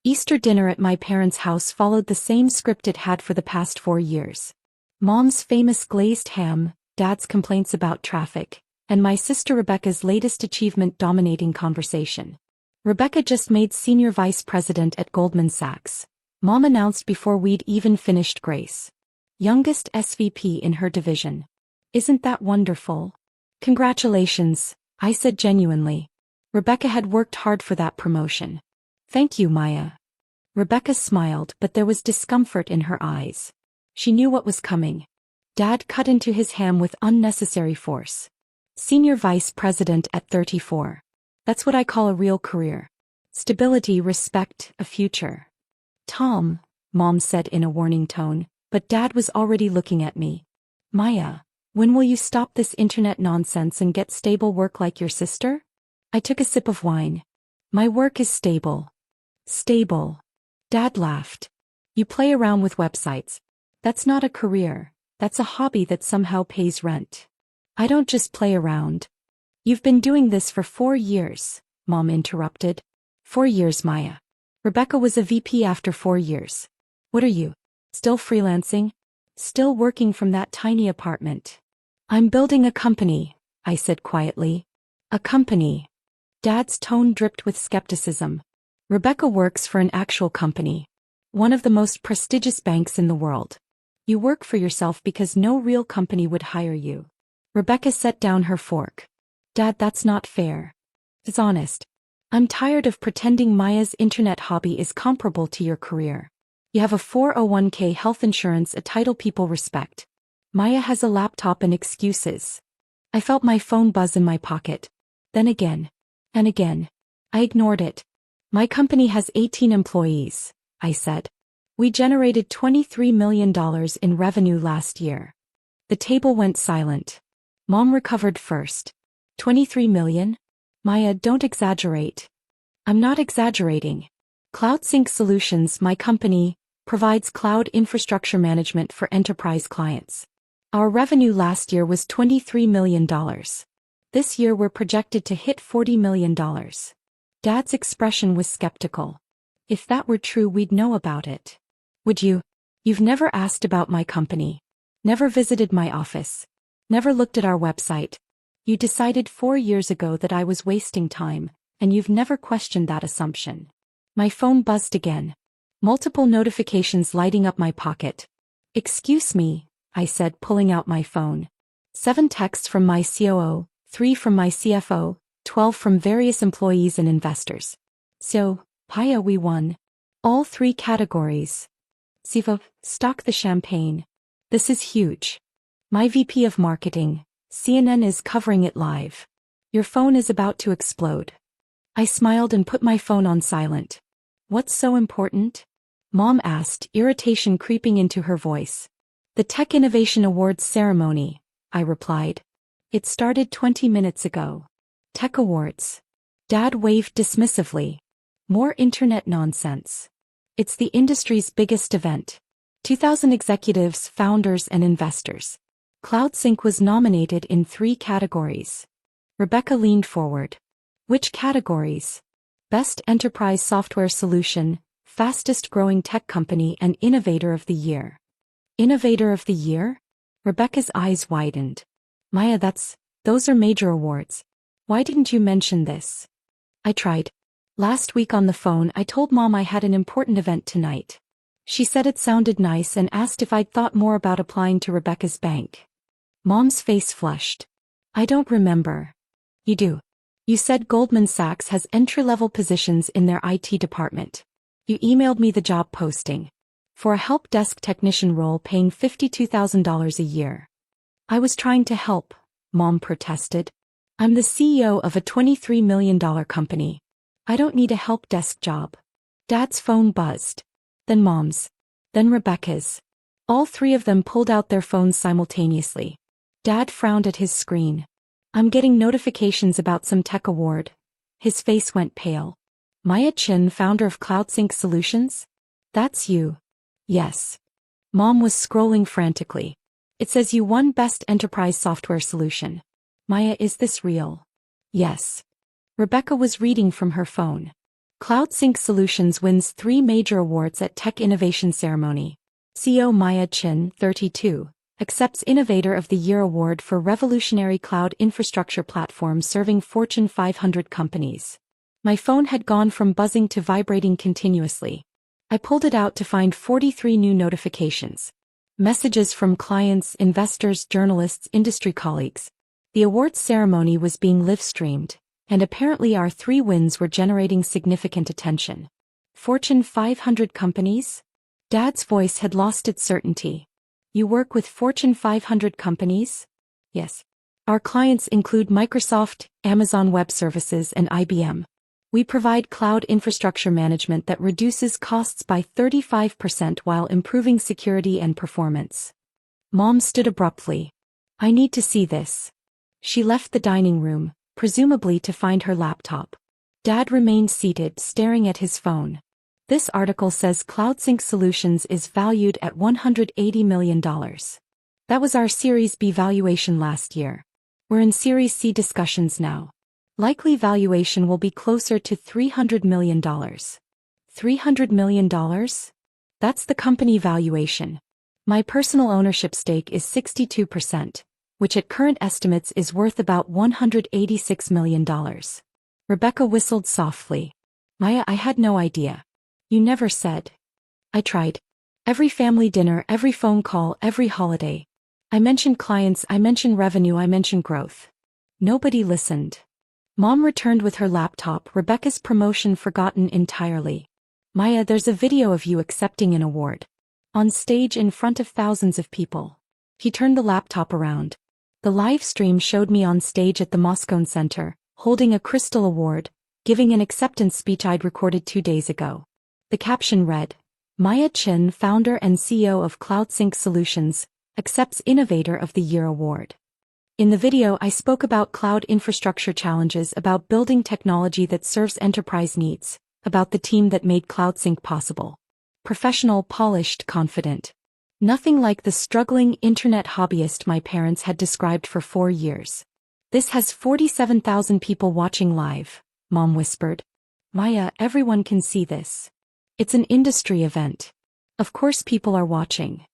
Easter dinner at my parents' house followed the same script it had for the past 4 years. Mom's famous glazed ham, Dad's complaints about traffic, and my sister Rebecca's latest achievement dominating conversation. Rebecca just made senior vice president at Goldman Sachs. Mom announced before we'd even finished grace. Youngest SVP in her division. Isn't that wonderful? Congratulations, I said genuinely. Rebecca had worked hard for that promotion. Thank you, Maya. Rebecca smiled, but there was discomfort in her eyes. She knew what was coming. Dad cut into his ham with unnecessary force. Senior vice president at 34. That's what I call a real career. Stability, respect, a future. Tom, Mom said in a warning tone, but Dad was already looking at me. Maya, when will you stop this internet nonsense and get stable work like your sister? I took a sip of wine. My work is stable. Stable. Dad laughed. You play around with websites. That's not a career. That's a hobby that somehow pays rent. I don't just play around. You've been doing this for 4 years, Mom interrupted. 4 years, Maya. Rebecca was a VP after 4 years. What are you? Still freelancing? Still working from that tiny apartment? I'm building a company, I said quietly. A company. Dad's tone dripped with skepticism. Rebecca works for an actual company. One of the most prestigious banks in the world. You work for yourself because no real company would hire you. Rebecca set down her fork. Dad, that's not fair. It's honest. I'm tired of pretending Maya's internet hobby is comparable to your career. You have a 401k health insurance, a title people respect. Maya has a laptop and excuses. I felt my phone buzz in my pocket. Then again. And again. I ignored it. My company has 18 employees, I said. We generated $23 million in revenue last year. The table went silent. Mom recovered first. 23 million? Maya, don't exaggerate. I'm not exaggerating. CloudSync Solutions, my company, provides cloud infrastructure management for enterprise clients. Our revenue last year was $23 million. This year we're projected to hit $40 million. Dad's expression was skeptical. If that were true, we'd know about it. Would you? You've never asked about my company. Never visited my office. Never looked at our website. You decided 4 years ago that I was wasting time, and you've never questioned that assumption. My phone buzzed again. Multiple notifications lighting up my pocket. Excuse me, I said, pulling out my phone. 7 texts from my COO, 3 from my CFO, 12 from various employees and investors. So, Paya, we won. All 3 categories. Siva, stock the champagne. This is huge. My VP of Marketing, CNN is covering it live. Your phone is about to explode. I smiled and put my phone on silent. What's so important? Mom asked, irritation creeping into her voice. The Tech Innovation Awards ceremony, I replied. It started 20 minutes ago. Tech Awards. Dad waved dismissively. More internet nonsense. It's the industry's biggest event. 2,000 executives, founders, and investors. CloudSync was nominated in 3 categories. Rebecca leaned forward. Which categories? Best Enterprise Software Solution, Fastest Growing Tech Company, and Innovator of the Year. Innovator of the Year? Rebecca's eyes widened. Maya, those are major awards. Why didn't you mention this? I tried. Last week on the phone I told Mom I had an important event tonight. She said it sounded nice and asked if I'd thought more about applying to Rebecca's bank. Mom's face flushed. I don't remember. You do. You said Goldman Sachs has entry-level positions in their IT department. You emailed me the job posting. For a help desk technician role paying $52,000 a year. I was trying to help, Mom protested. I'm the CEO of a $23 million company. I don't need a help desk job. Dad's phone buzzed. Then Mom's. Then Rebecca's. All 3 of them pulled out their phones simultaneously. Dad frowned at his screen. I'm getting notifications about some tech award. His face went pale. Maya Chin, founder of CloudSync Solutions? That's you. Yes. Mom was scrolling frantically. It says you won Best Enterprise Software Solution. Maya, is this real? Yes. Rebecca was reading from her phone. CloudSync Solutions wins 3 major awards at Tech Innovation Ceremony. CEO Maya Chin, 32, accepts Innovator of the Year award for revolutionary cloud infrastructure platform serving Fortune 500 companies. My phone had gone from buzzing to vibrating continuously. I pulled it out to find 43 new notifications. Messages from clients, investors, journalists, industry colleagues. The awards ceremony was being live-streamed, and apparently our 3 wins were generating significant attention. Fortune 500 companies? Dad's voice had lost its certainty. You work with Fortune 500 companies? Yes. Our clients include Microsoft, Amazon Web Services, and IBM. We provide cloud infrastructure management that reduces costs by 35% while improving security and performance. Mom stood abruptly. I need to see this. She left the dining room, presumably to find her laptop. Dad remained seated, staring at his phone. This article says CloudSync Solutions is valued at $180 million. That was our Series B valuation last year. We're in Series C discussions now. Likely valuation will be closer to $300 million. $300 million? That's the company valuation. My personal ownership stake is 62%, which at current estimates is worth about $186 million. Rebecca whistled softly. Maya, I had no idea. You never said. I tried. Every family dinner, every phone call, every holiday. I mentioned clients, I mentioned revenue, I mentioned growth. Nobody listened. Mom returned with her laptop, Rebecca's promotion forgotten entirely. Maya, there's a video of you accepting an award. On stage in front of thousands of people. He turned the laptop around. The live stream showed me on stage at the Moscone Center, holding a Crystal Award, giving an acceptance speech I'd recorded 2 days ago. The caption read, Maya Chin, founder and CEO of CloudSync Solutions, accepts Innovator of the Year award. In the video I spoke about cloud infrastructure challenges, about building technology that serves enterprise needs, about the team that made CloudSync possible. Professional, polished, confident. Nothing like the struggling internet hobbyist my parents had described for 4 years. This has 47,000 people watching live, Mom whispered. Maya, everyone can see this. It's an industry event. Of course people are watching.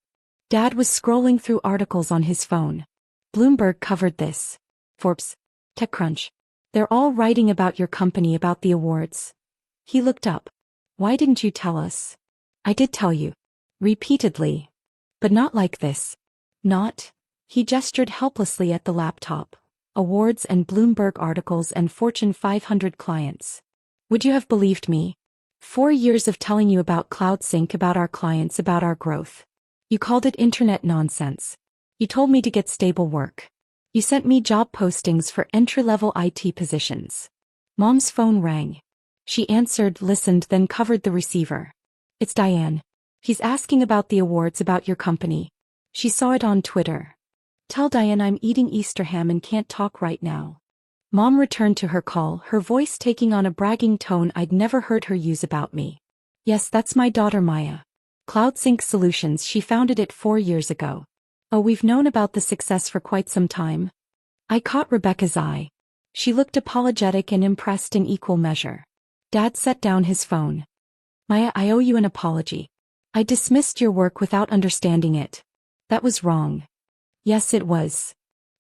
Dad was scrolling through articles on his phone. Bloomberg covered this. Forbes. TechCrunch. They're all writing about your company, about the awards. He looked up. Why didn't you tell us? I did tell you. Repeatedly. But not like this. Not. He gestured helplessly at the laptop. Awards and Bloomberg articles and Fortune 500 clients. Would you have believed me? 4 years of telling you about CloudSync, about our clients, about our growth. You called it internet nonsense. You told me to get stable work. You sent me job postings for entry-level IT positions. Mom's phone rang. She answered, listened, then covered the receiver. It's Diane. He's asking about the awards, about your company. She saw it on Twitter. Tell Diane I'm eating Easter ham and can't talk right now. Mom returned to her call, her voice taking on a bragging tone I'd never heard her use about me. Yes, that's my daughter Maya. CloudSync Solutions, she founded it 4 years ago. Oh, we've known about the success for quite some time. I caught Rebecca's eye. She looked apologetic and impressed in equal measure. Dad set down his phone. Maya, I owe you an apology. I dismissed your work without understanding it. That was wrong. Yes, it was.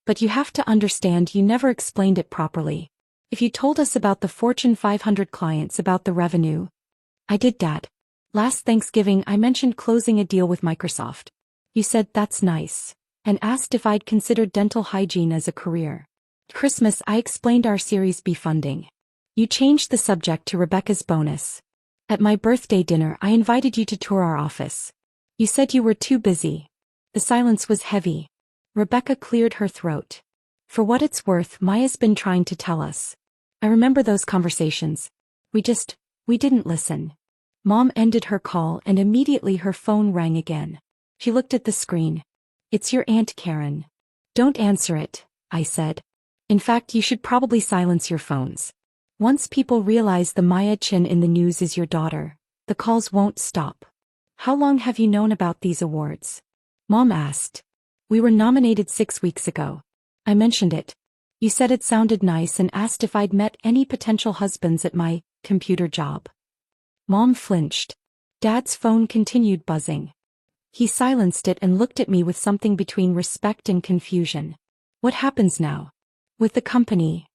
But you have to understand, you never explained it properly. If you told us about the Fortune 500 clients, about the revenue. I did, Dad. Last Thanksgiving I mentioned closing a deal with Microsoft. You said that's nice, and asked if I'd considered dental hygiene as a career. Christmas I explained our Series B funding. You changed the subject to Rebecca's bonus. At my birthday dinner I invited you to tour our office. You said you were too busy. The silence was heavy. Rebecca cleared her throat. For what it's worth, Maya's been trying to tell us. I remember those conversations. We didn't listen. Mom ended her call and immediately her phone rang again. She looked at the screen. It's your Aunt Karen. Don't answer it, I said. In fact, you should probably silence your phones. Once people realize the Maya Chin in the news is your daughter, the calls won't stop. How long have you known about these awards? Mom asked. We were nominated 6 weeks ago. I mentioned it. You said it sounded nice and asked if I'd met any potential husbands at my computer job. Mom flinched. Dad's phone continued buzzing. He silenced it and looked at me with something between respect and confusion. What happens now? With the company?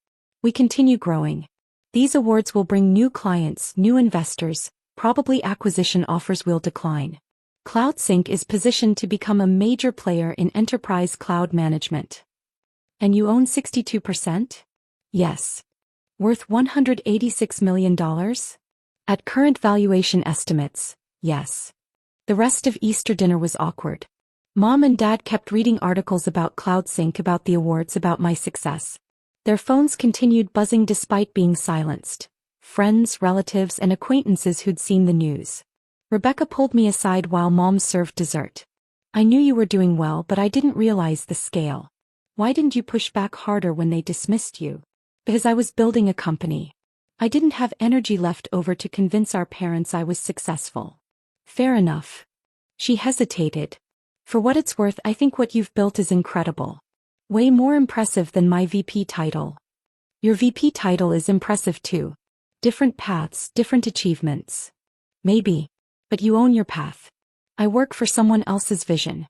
We continue growing. These awards will bring new clients, new investors, probably acquisition offers will decline. CloudSync is positioned to become a major player in enterprise cloud management. And you own 62%? Yes. Worth $186 million? At current valuation estimates, yes. The rest of Easter dinner was awkward. Mom and Dad kept reading articles about CloudSync, about the awards, about my success. Their phones continued buzzing despite being silenced. Friends, relatives, and acquaintances who'd seen the news. Rebecca pulled me aside while Mom served dessert. I knew you were doing well, but I didn't realize the scale. Why didn't you push back harder when they dismissed you? Because I was building a company. I didn't have energy left over to convince our parents I was successful. Fair enough. She hesitated. For what it's worth, I think what you've built is incredible. Way more impressive than my VP title. Your VP title is impressive too. Different paths, different achievements. Maybe. But you own your path. I work for someone else's vision.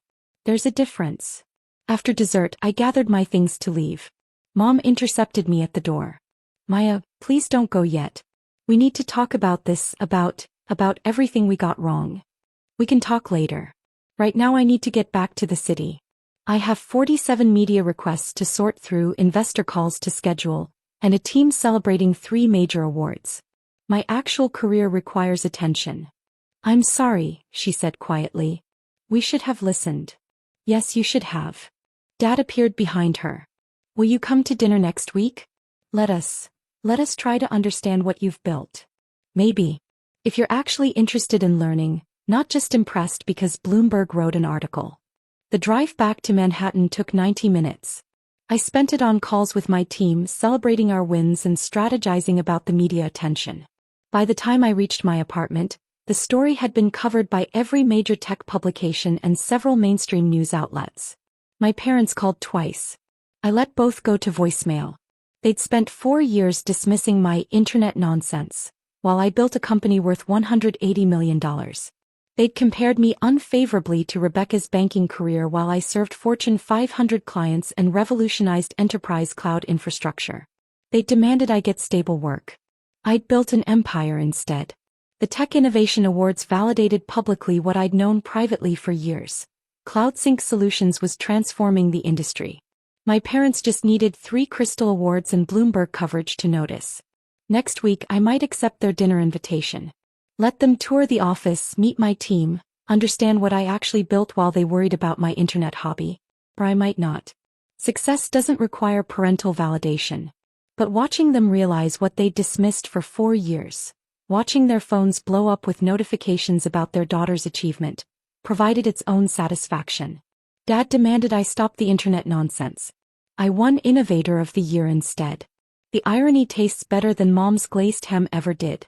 There's a difference. After dessert, I gathered my things to leave. Mom intercepted me at the door. Maya, please don't go yet. We need to talk about this, about everything we got wrong. We can talk later. Right now I need to get back to the city. I have 47 media requests to sort through, investor calls to schedule, and a team celebrating 3 major awards. My actual career requires attention. I'm sorry, she said quietly. We should have listened. Yes, you should have. Dad appeared behind her. Will you come to dinner next week? Let us try to understand what you've built. Maybe. If you're actually interested in learning, not just impressed because Bloomberg wrote an article. The drive back to Manhattan took 90 minutes. I spent it on calls with my team, celebrating our wins and strategizing about the media attention. By the time I reached my apartment, the story had been covered by every major tech publication and several mainstream news outlets. My parents called twice. I let both go to voicemail. They'd spent 4 years dismissing my internet nonsense, while I built a company worth $180 million. They'd compared me unfavorably to Rebecca's banking career while I served Fortune 500 clients and revolutionized enterprise cloud infrastructure. They'd demanded I get stable work. I'd built an empire instead. The Tech Innovation Awards validated publicly what I'd known privately for years. CloudSync Solutions was transforming the industry. My parents just needed 3 Crystal Awards and Bloomberg coverage to notice. Next week I might accept their dinner invitation. Let them tour the office, meet my team, understand what I actually built while they worried about my internet hobby. Or I might not. Success doesn't require parental validation. But watching them realize what they'd dismissed for 4 years, watching their phones blow up with notifications about their daughter's achievement, provided its own satisfaction. Dad demanded I stop the internet nonsense. I won Innovator of the Year instead. The irony tastes better than Mom's glazed ham ever did.